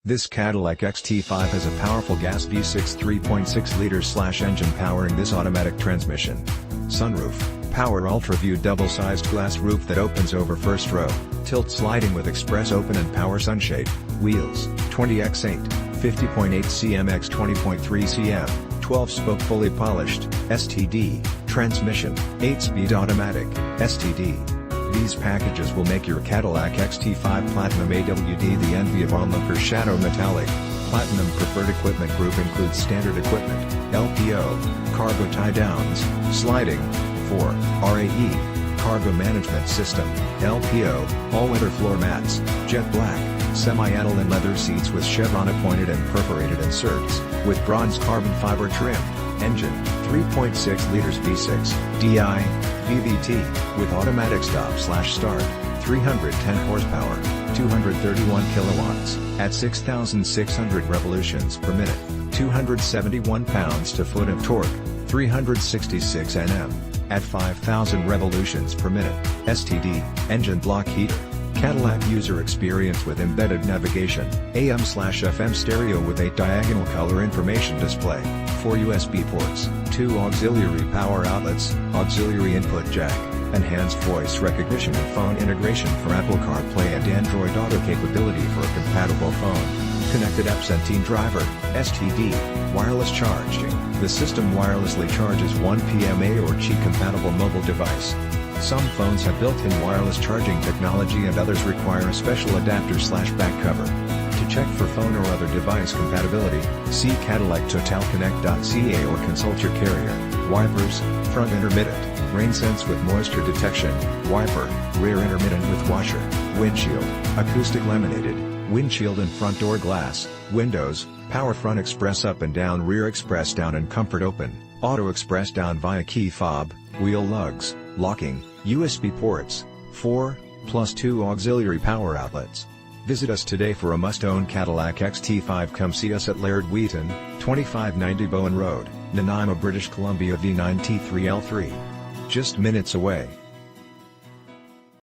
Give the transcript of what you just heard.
This Cadillac XT5 has a powerful gas V6 3.6-liter/engine powering this automatic transmission. Sunroof, power UltraView double-sized glass roof that opens over first row, tilt sliding with express open and power sunshade, wheels, 20x8, 50.8 cm x 20.3 cm, 12-spoke fully polished, STD, transmission, 8-speed automatic, STD. These packages will make your Cadillac XT5 Platinum AWD the envy of Onlookers. Shadow Metallic, Platinum Preferred Equipment Group includes standard equipment, LPO, cargo tie-downs, sliding, 4, RAE, cargo management system, LPO, all-weather floor mats, jet black, semi-aniline leather seats with chevron appointed and perforated inserts, with bronze carbon fiber trim, engine, 3.6 liters V6, DI, VVT, with automatic stop/start, 310 horsepower, 231 kilowatts, at 6,600 revolutions per minute, 271 pounds-to-foot of torque, 366 Nm, at 5,000 revolutions per minute, STD, engine block heater. Cadillac user experience with embedded navigation, AM/FM stereo with 8 diagonal color information display, 4 USB ports, 2 auxiliary power outlets, auxiliary input jack, enhanced voice recognition and phone integration for Apple CarPlay and Android Auto capability for a compatible phone. Connected absentee driver, STD, wireless charging. The system wirelessly charges one PMA or Qi compatible mobile device. Some phones have built-in wireless charging technology and others require a special adapter/back cover. To check for phone or other device compatibility, see CADILLAC or consult your carrier. Wipers, front intermittent, rain sense with moisture detection, wiper, rear intermittent with washer, windshield, acoustic laminated, windshield and front door glass, windows, power front express up and down, rear express down and comfort open, auto express down via key fob, wheel lugs, locking, USB ports, 4, plus 2 auxiliary power outlets. Visit us today for a must-own Cadillac XT5. Come see us at Laird Wheaton, 2590 Bowen Road, Nanaimo, British Columbia V9T3L3. Just minutes away.